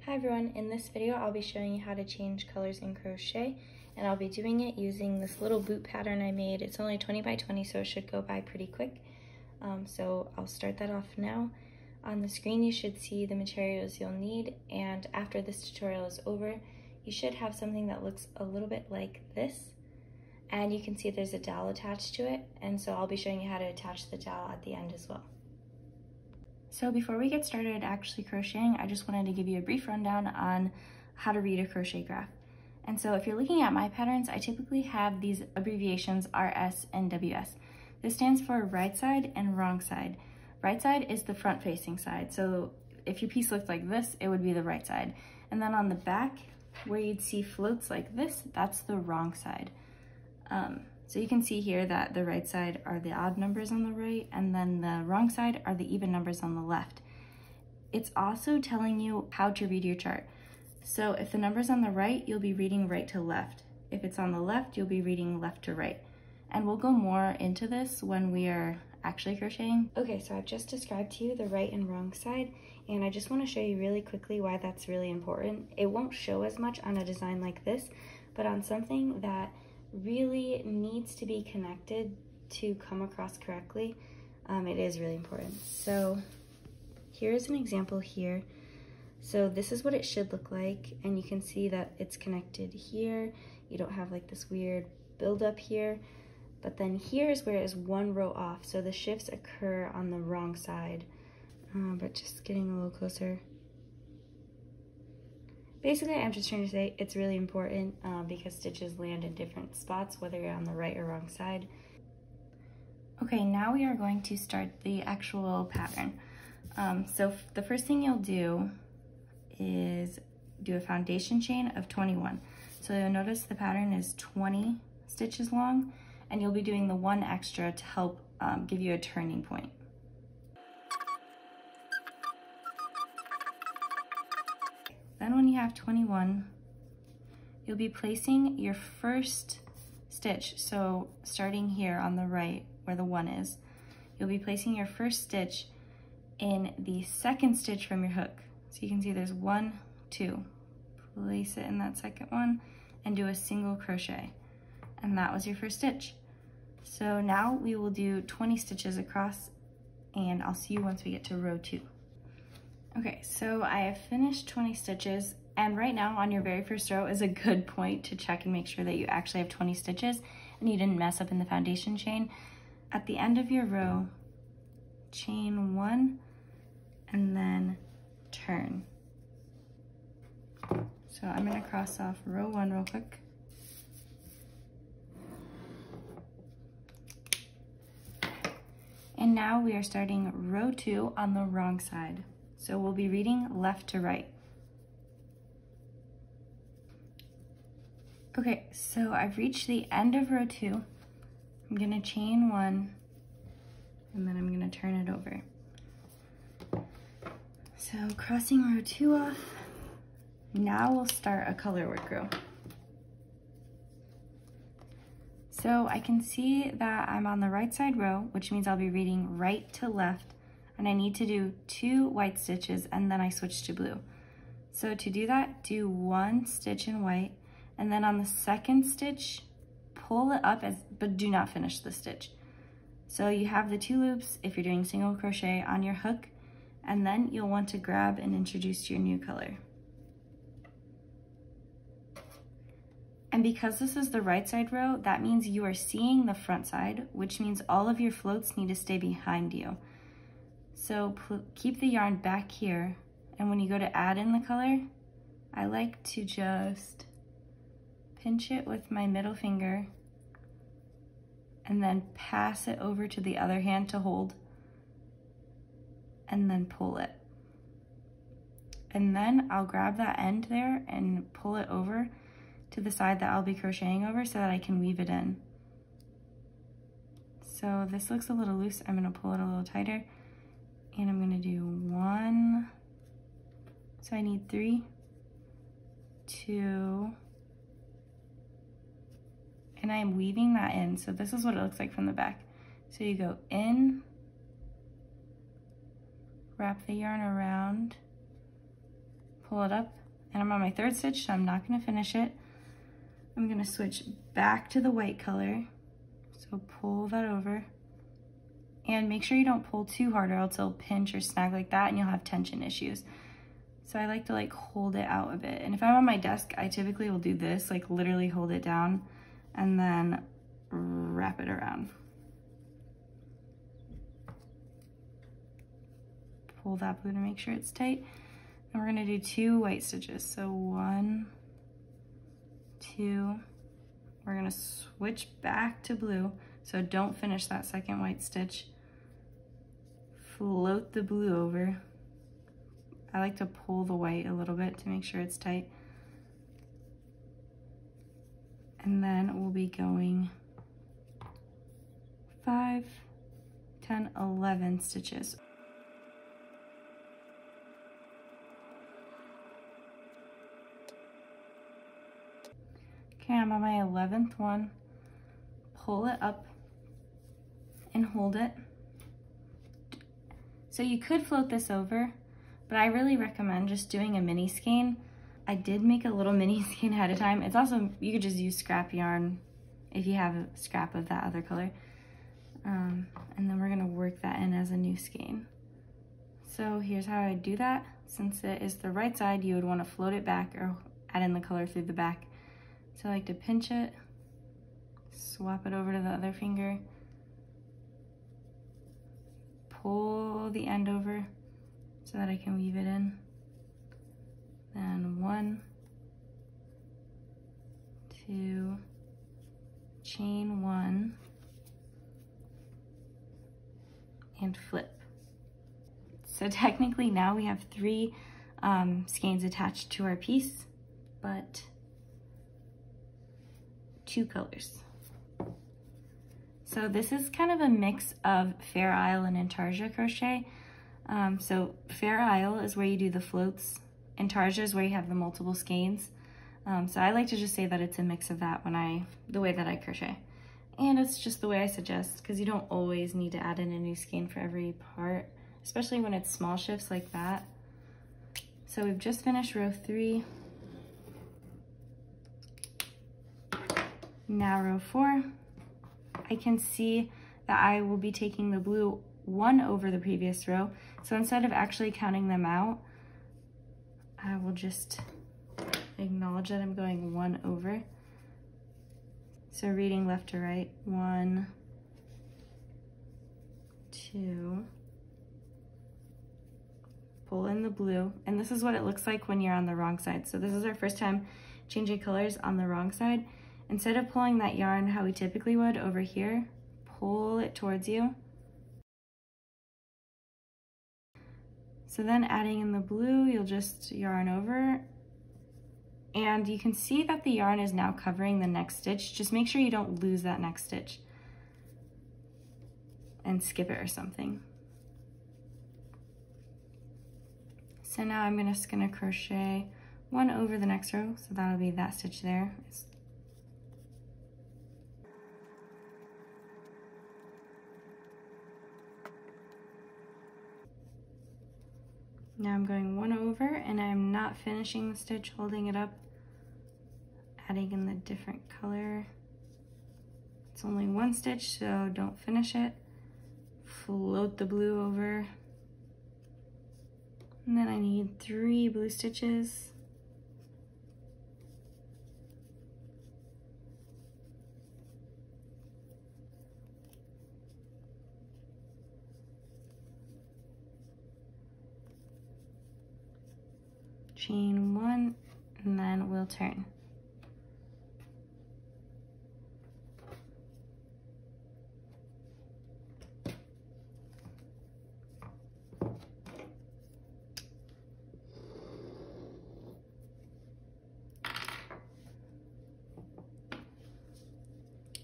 Hi everyone, in this video I'll be showing you how to change colors in crochet, and I'll be doing it using this little boot pattern I made. It's only 20 by 20, so it should go by pretty quick. So I'll start that off now. On the screen you should see the materials you'll need, and after this tutorial is over you should have something that looks a little bit like this, and you can see there's a dowel attached to it, and so I'll be showing you how to attach the dowel at the end as well. So before we get started actually crocheting, I just wanted to give you a brief rundown on how to read a crochet graph. And so if you're looking at my patterns, I typically have these abbreviations RS and WS. This stands for right side and wrong side. Right side is the front facing side. So if your piece looked like this, it would be the right side. And then on the back, where you'd see floats like this, that's the wrong side. So you can see here that the right side are the odd numbers on the right, and then the wrong side are the even numbers on the left. It's also telling you how to read your chart. So if the number's on the right, you'll be reading right to left. If it's on the left, you'll be reading left to right. And we'll go more into this when we are actually crocheting. Okay, so I've just described to you the right and wrong side, and I just want to show you really quickly why that's really important. It won't show as much on a design like this, but on something that really needs to be connected to come across correctly, it is really important. So here's an example here. So this is what it should look like, and you can see that it's connected here. You don't have like this weird buildup here, but then here's where it is one row off, so the shifts occur on the wrong side. But just getting a little closer. Basically, I'm just trying to say it's really important because stitches land in different spots, whether you're on the right or wrong side. Okay, now we are going to start the actual pattern. So the first thing you'll do is do a foundation chain of 21. So you'll notice the pattern is 20 stitches long, and you'll be doing the one extra to help give you a turning point. Then when you have 21, you'll be placing your first stitch. So starting here on the right where the 1 is, you'll be placing your first stitch in the second stitch from your hook. So you can see there's 1, 2. Place it in that second one and do a single crochet. And that was your first stitch. So now we will do 20 stitches across, and I'll see you once we get to row 2. Okay, so I have finished 20 stitches, and right now on your very first row is a good point to check and make sure that you actually have 20 stitches and you didn't mess up in the foundation chain. At the end of your row, chain 1 and then turn. So I'm going to cross off row 1 real quick. And now we are starting row 2 on the wrong side. So we'll be reading left to right. Okay, so I've reached the end of row 2. I'm gonna chain 1, and then I'm gonna turn it over. So crossing row 2 off, now we'll start a color work row. So I can see that I'm on the right side row, which means I'll be reading right to left, and I need to do 2 white stitches, and then I switch to blue. So to do that, do 1 stitch in white, and then on the second stitch, pull it up, but do not finish the stitch. So you have the 2 loops, if you're doing single crochet, on your hook, and then you'll want to grab and introduce your new color. And because this is the right side row, that means you are seeing the front side, which means all of your floats need to stay behind you. So keep the yarn back here, and when you go to add in the color, I like to just pinch it with my middle finger and then pass it over to the other hand to hold, and then pull it. And then I'll grab that end there and pull it over to the side that I'll be crocheting over so that I can weave it in. So this looks a little loose. I'm gonna pull it a little tighter. And I'm gonna do 1, so I need 3, 2, and I'm weaving that in. So this is what it looks like from the back. So you go in, wrap the yarn around, pull it up, and I'm on my third stitch, so I'm not gonna finish it. I'm gonna switch back to the white color. So pull that over. And make sure you don't pull too hard or else it'll pinch or snag like that and you'll have tension issues. So I like to like hold it out a bit. And if I'm on my desk, I typically will do this, like literally hold it down and then wrap it around. Pull that blue to make sure it's tight. And we're gonna do 2 white stitches. So 1, 2, we're gonna switch back to blue. So don't finish that second white stitch. Float the blue over. I like to pull the white a little bit to make sure it's tight. And then we'll be going 5, 10, 11 stitches. Okay, I'm on my 11th one. Pull it up and hold it. So you could float this over, but I really recommend just doing a mini skein. I did make a little mini skein ahead of time. It's also, you could just use scrap yarn if you have a scrap of that other color. And then we're gonna work that in as a new skein. So here's how I do that. Since it is the right side, you would wanna float it back or add in the color through the back. So I like to pinch it, swap it over to the other finger, pull the end over so that I can weave it in. Then 1, 2, chain 1, and flip. So technically now we have 3 skeins attached to our piece, but 2 colors. So this is kind of a mix of Fair Isle and Intarsia crochet. So Fair Isle is where you do the floats. Intarsia is where you have the multiple skeins. So I like to just say that it's a mix of that the way that I crochet. And it's just the way I suggest, because you don't always need to add in a new skein for every part, especially when it's small shifts like that. So we've just finished row 3. Now row 4. I can see that I will be taking the blue 1 over the previous row. So instead of actually counting them out, I will just acknowledge that I'm going 1 over. So reading left to right, 1, 2, pull in the blue. And this is what it looks like when you're on the wrong side. So this is our first time changing colors on the wrong side. Instead of pulling that yarn how we typically would over here, pull it towards you. So then adding in the blue, you'll just yarn over. And you can see that the yarn is now covering the next stitch. Just make sure you don't lose that next stitch and skip it or something. So now I'm just gonna crochet 1 over the next row. So that'll be that stitch there. Now I'm going 1 over and I'm not finishing the stitch, holding it up, adding in the different color. It's only 1 stitch, so don't finish it. Float the blue over. And then I need 3 blue stitches. Chain 1, and then we'll turn.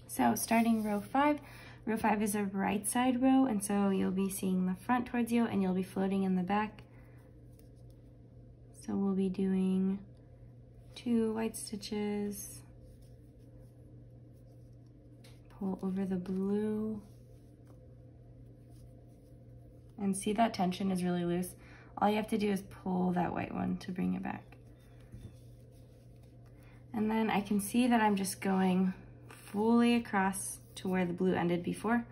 So starting row 5 is a right side row, and so you'll be seeing the front towards you and you'll be floating in the back. So we'll be doing 2 white stitches, pull over the blue, and see that tension is really loose. all you have to do is pull that white one to bring it back. And then I can see that I'm just going fully across to where the blue ended before.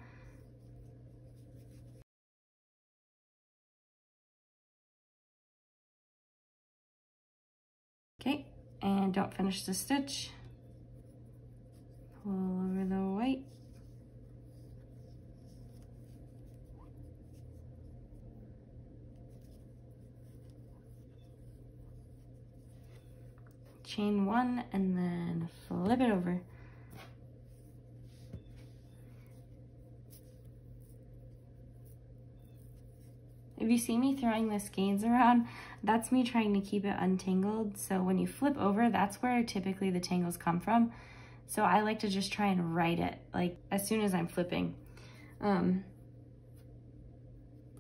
Okay, and don't finish the stitch. Pull over the white. Chain one and then flip it over. If you see me throwing the skeins around, that's me trying to keep it untangled. So when you flip over, that's where typically the tangles come from. So I like to just try and right it, like as soon as I'm flipping.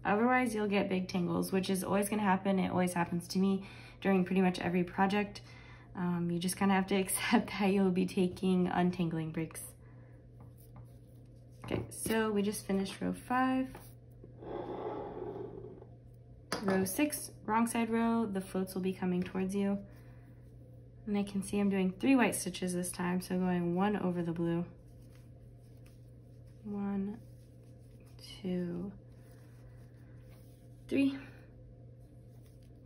Otherwise you'll get big tangles, which is always gonna happen. It always happens to me during pretty much every project. You just kind of have to accept that you'll be taking untangling breaks. Okay, so we just finished row 5. Row 6, wrong side row, the floats will be coming towards you. And I can see I'm doing 3 white stitches this time, so going 1 over the blue. 1, 2, 3.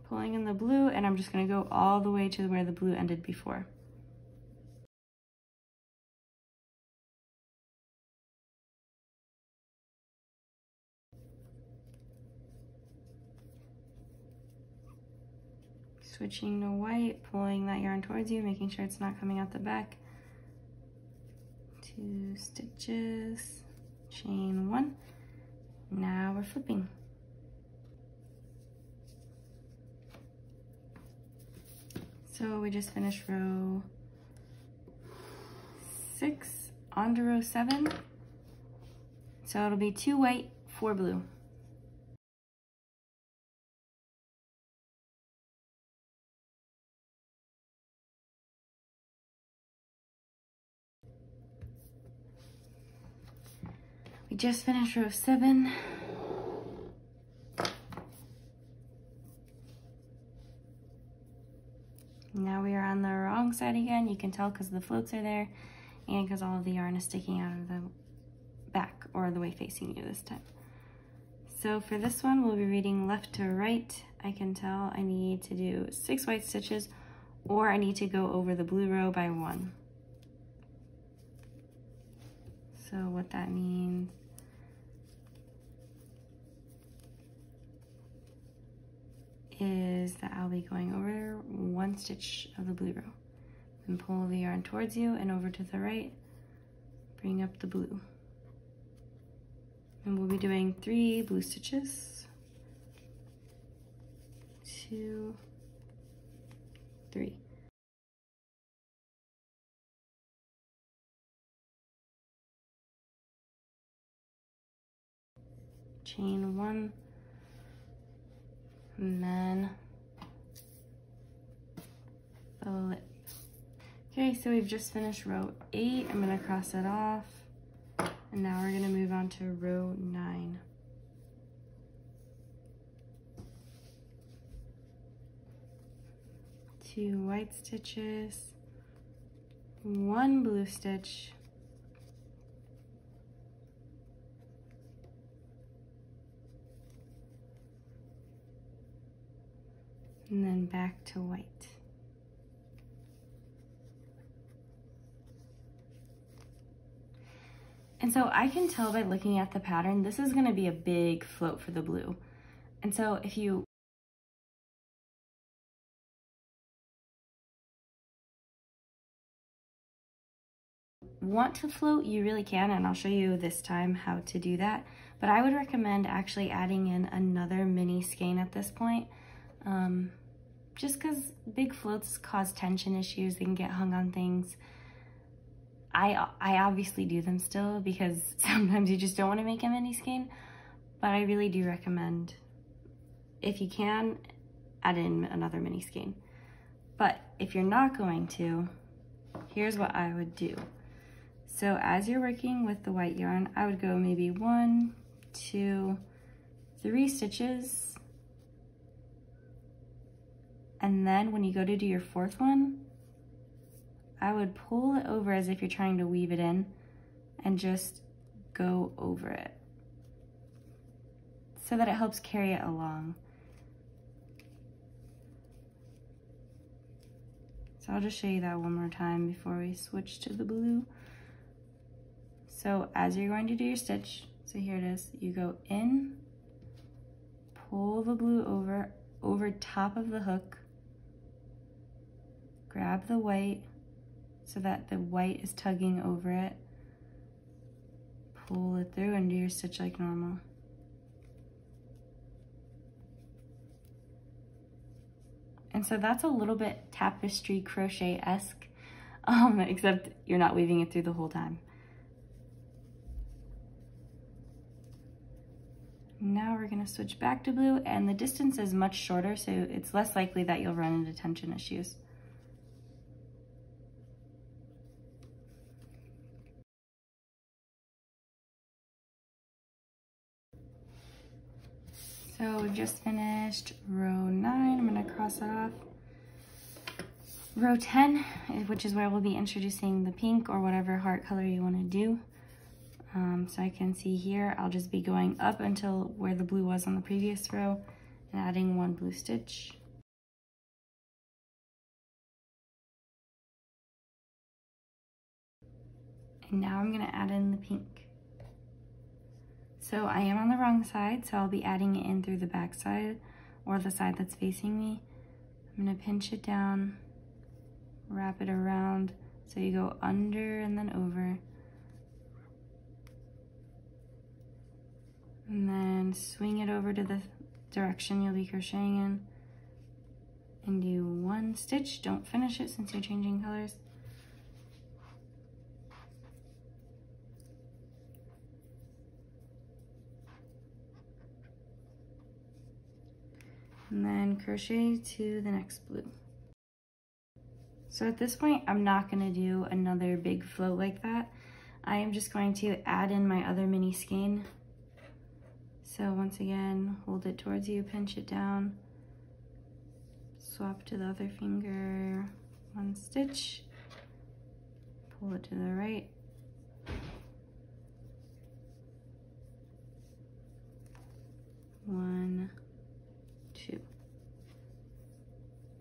Pulling in the blue, and I'm just gonna go all the way to where the blue ended before. Switching to white, pulling that yarn towards you, making sure it's not coming out the back. 2 stitches, chain 1. Now we're flipping. So we just finished row 6, on to row 7. So it'll be 2 white, 4 blue. We just finished row 7. Now we are on the wrong side again. You can tell because the floats are there and because all of the yarn is sticking out of the back or the way facing you this time. So for this one, we'll be reading left to right. I can tell I need to do 6 white stitches or I need to go over the blue row by 1. So what that means is that I'll be going over 1 stitch of the blue row. Then pull the yarn towards you and over to the right, bring up the blue. And we'll be doing 3 blue stitches. 2, 3. Chain 1. And then flip. Okay, so we've just finished row 8. I'm gonna cross it off. And now we're gonna move on to row 9. Two white stitches, 1 blue stitch, and then back to white. And so I can tell by looking at the pattern, this is gonna be a big float for the blue. And so if you want to float, you really can, and I'll show you this time how to do that. But I would recommend actually adding in another mini skein at this point. Just because big floats cause tension issues, they can get hung on things. I obviously do them still because sometimes you just don't want to make a mini skein, but I really do recommend, if you can, add in another mini skein. But if you're not going to, here's what I would do. So as you're working with the white yarn, I would go maybe 1, 2, 3 stitches And then when you go to do your fourth one, I would pull it over as if you're trying to weave it in and just go over it so that it helps carry it along. So I'll just show you that one more time before we switch to the blue. So as you're going to do your stitch, so here it is, you go in, pull the blue over top of the hook, grab the white so that the white is tugging over it, pull it through and do your stitch like normal. And so that's a little bit tapestry crochet-esque, except you're not weaving it through the whole time. Now we're gonna switch back to blue, and the distance is much shorter, so it's less likely that you'll run into tension issues. So we just finished row 9, I'm gonna cross that off. Row 10, which is where we'll be introducing the pink or whatever heart color you wanna do. So I can see here, I'll just be going up until where the blue was on the previous row and adding 1 blue stitch. And now I'm gonna add in the pink. So I am on the wrong side, so I'll be adding it in through the back side or the side that's facing me. I'm gonna pinch it down, wrap it around, so you go under and then over. And then swing it over to the direction you'll be crocheting in and do 1 stitch. Don't finish it since you're changing colors. And then crochet to the next blue. So at this point, I'm not gonna do another big float like that. I am just going to add in my other mini skein. So once again, hold it towards you, pinch it down, swap to the other finger, 1 stitch, pull it to the right, one, 2,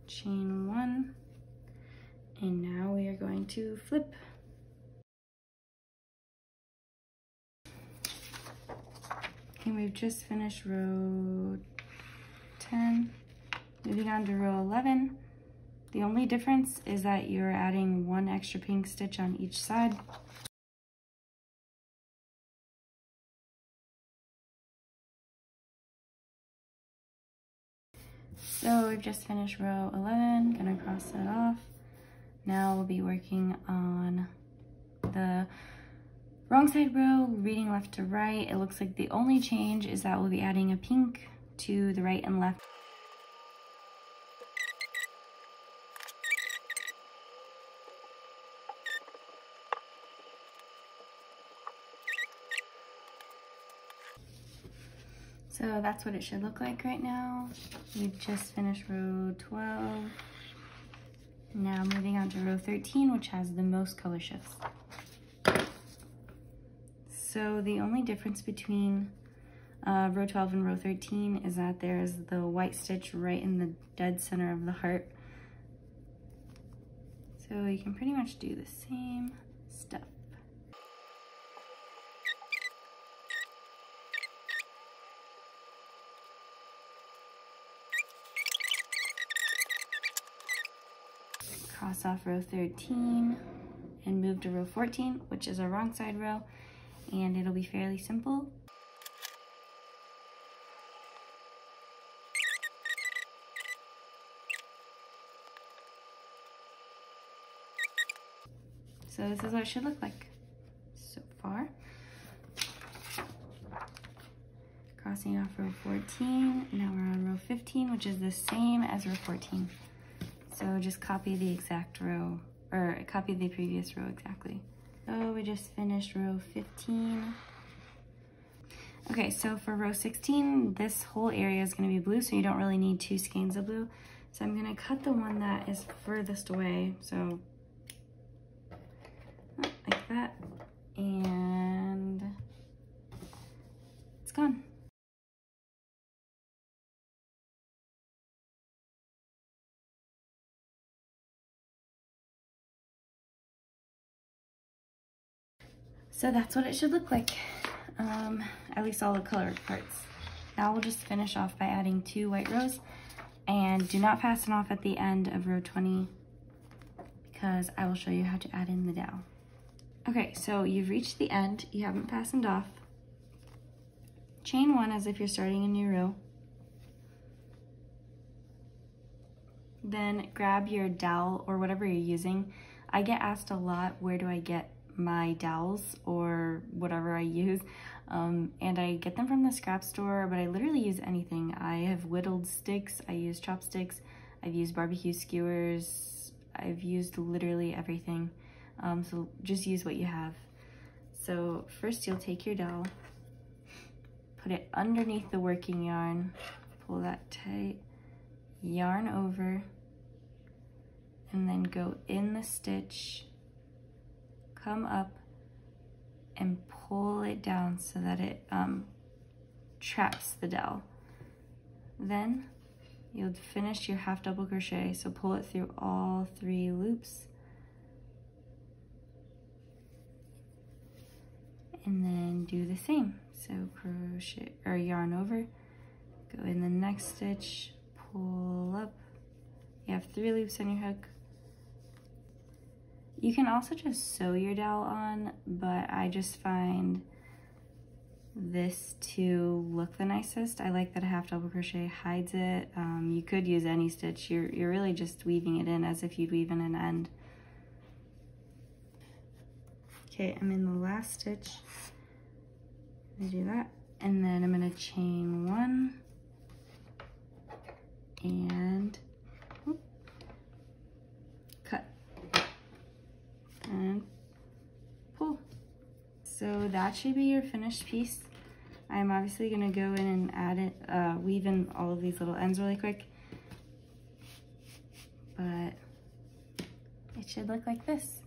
chain 1, and now we are going to flip. And we've just finished row 10. Moving on to row 11. The only difference is that you're adding 1 extra pink stitch on each side. So we've just finished row 11, gonna cross that off. Now we'll be working on the wrong side row, reading left to right. It looks like the only change is that we'll be adding a pink to the right and left. So that's what it should look like right now. We've just finished row 12. Now moving on to row 13, which has the most color shifts. So the only difference between row 12 and row 13 is that there's the white stitch right in the dead center of the heart. So you can pretty much do the same stuff. Cross off row 13 and move to row 14, which is our wrong side row, and it'll be fairly simple. So this is what it should look like so far. Crossing off row 14, now we're on row 15, which is the same as row 14. So just copy the exact row, or copy the previous row exactly. So we just finished row 15. Okay, so for row 16, this whole area is gonna be blue, so you don't really need 2 skeins of blue. So I'm gonna cut the one that is furthest away, so like that, and it's gone. So that's what it should look like, at least all the colored parts. Now we'll just finish off by adding 2 white rows, and do not fasten off at the end of row 20 because I will show you how to add in the dowel. Okay, so you've reached the end, you haven't fastened off. Chain 1 as if you're starting a new row. Then grab your dowel or whatever you're using. I get asked a lot, where do I get my dowels or whatever I use, and I get them from the scrap store, but I literally use anything. I have whittled sticks, I use chopsticks, I've used barbecue skewers, I've used literally everything, so just use what you have. So first you'll take your dowel, put it underneath the working yarn, pull that tight, yarn over, and then go in the stitch, come up and pull it down so that it traps the dowel. Then you'll finish your half double crochet, so pull it through all 3 loops, and then do the same. So crochet or yarn over, go in the next stitch, pull up. You have 3 loops on your hook. You can also just sew your dowel on, but I just find this to look the nicest. I like that a half double crochet hides it. You could use any stitch. You're really just weaving it in as if you'd weave in an end. Okay, I'm in the last stitch. I'm gonna do that, and then I'm gonna chain 1 and cut and pull. So that should be your finished piece. I'm obviously gonna go in and add it, weave in all of these little ends really quick, but it should look like this.